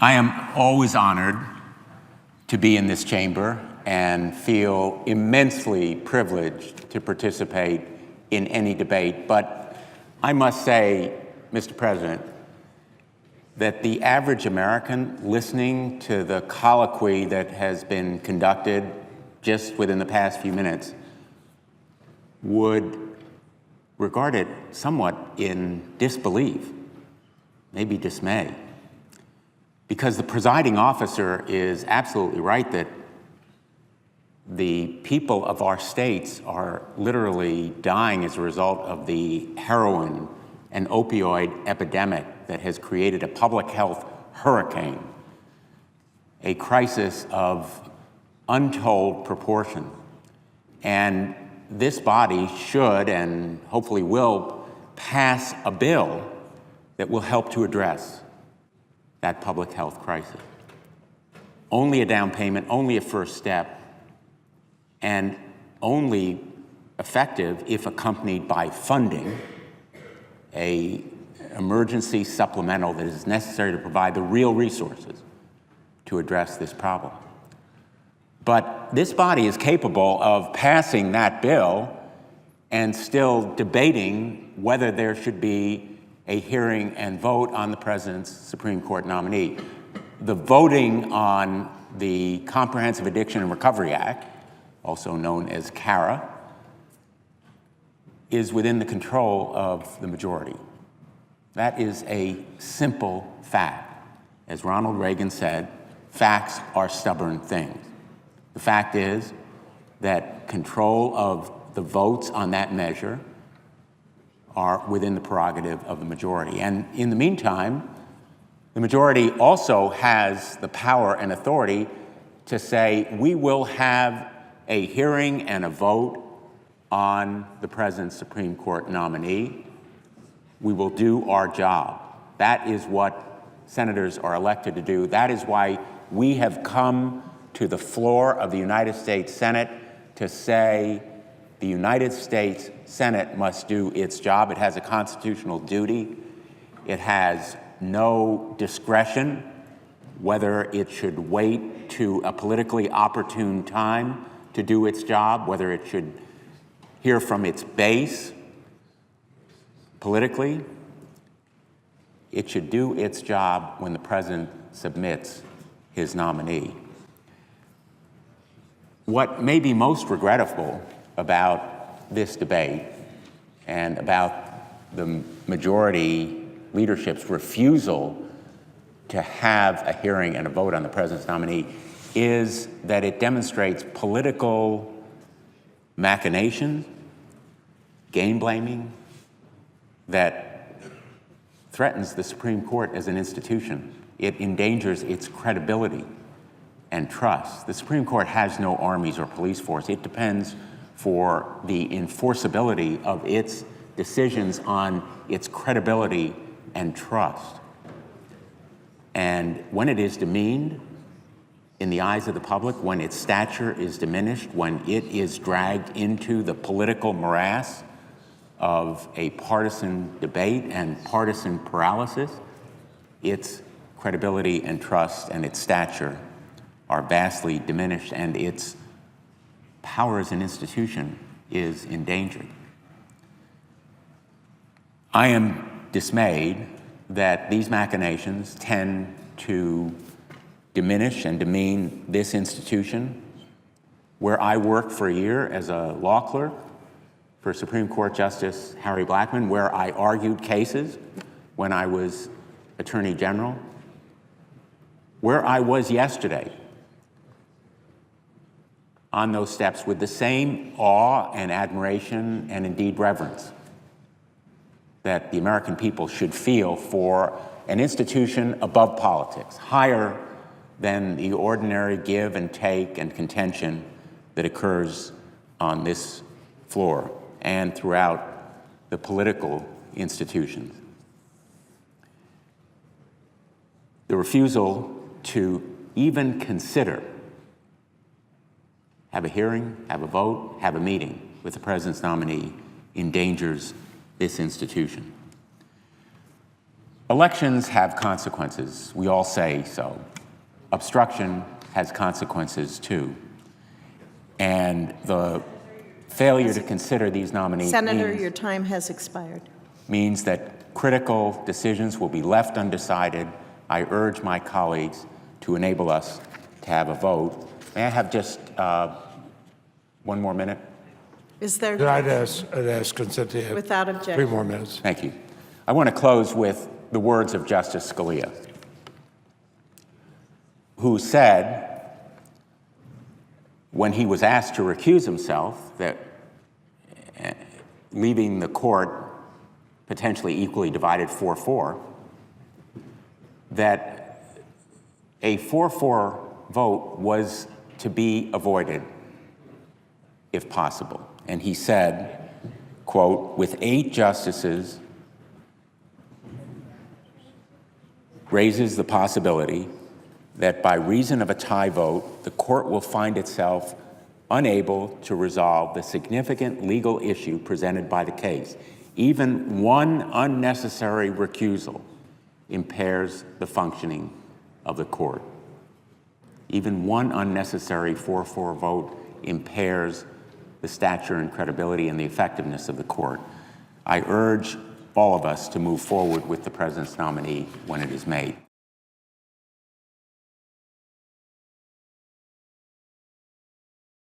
I am always honored to be in this chamber and feel immensely privileged to participate in any debate. But I must say, Mr. President, that the average American listening to the colloquy that has been conducted just within the past few minutes would regard it somewhat in disbelief, maybe dismay. Because the presiding officer is absolutely right that the people of our states are literally dying as a result of the heroin and opioid epidemic that has created a public health hurricane, a crisis of untold proportion. And this body should and hopefully will pass a bill that will help to address that public health crisis. Only a down payment, only a first step, and only effective if accompanied by funding, an emergency supplemental that is necessary to provide the real resources to address this problem. But this body is capable of passing that bill and still debating whether there should be a hearing and vote on the President's Supreme Court nominee. The voting on the Comprehensive Addiction and Recovery Act, also known as CARA, is within the control of the majority. That is a simple fact. As Ronald Reagan said, facts are stubborn things. The fact is that control of the votes on that measure are within the prerogative of the majority. And in the meantime, the majority also has the power and authority to say, we will have a hearing and a vote on the President's Supreme Court nominee. We will do our job. That is what senators are elected to do. That is why we have come to the floor of the United States Senate to say the United States Senate must do its job. It has a constitutional duty. It has no discretion whether it should wait to a politically opportune time to do its job, whether it should hear from its base politically. It should do its job when the President submits his nominee. What may be most regrettable about this debate and about the majority leadership's refusal to have a hearing and a vote on the President's nominee is that it demonstrates political machination, game blaming, that threatens the Supreme Court as an institution. It endangers its credibility and trust. The Supreme Court has no armies or police force. It depends for the enforceability of its decisions on its credibility and trust. And when it is demeaned in the eyes of the public, when its stature is diminished, when it is dragged into the political morass of a partisan debate and partisan paralysis, its credibility and trust and its stature are vastly diminished, and its power as an institution is endangered. I am dismayed that these machinations tend to diminish and demean this institution, where I worked for a year as a law clerk for Supreme Court Justice Harry Blackmun, where I argued cases when I was Attorney General, where I was yesterday on those steps with the same awe and admiration and indeed reverence that the American people should feel for an institution above politics, higher than the ordinary give and take and contention that occurs on this floor and throughout the political institutions. The refusal to even consider have a hearing, have a vote, have a meeting with the President's nominee endangers this institution. Elections have consequences. We all say so. Obstruction has consequences too. And the failure to consider these nominees Senator, your time has expired. means that critical decisions will be left undecided. I urge my colleagues to enable us to have a vote. May I have just one more minute? Is there? I'd ask consent to have Without objection. 3 more minutes. Thank you. I want to close with the words of Justice Scalia, who said, when he was asked to recuse himself, that leaving the court potentially equally divided 4-4, that a 4-4 vote was to be avoided if possible. And he said, quote, with 8 justices raises the possibility that by reason of a tie vote, the court will find itself unable to resolve the significant legal issue presented by the case. Even one unnecessary recusal impairs the functioning of the court. Even one unnecessary 4-4 vote impairs the stature and credibility and the effectiveness of the court. I urge all of us to move forward with the president's nominee when it is made.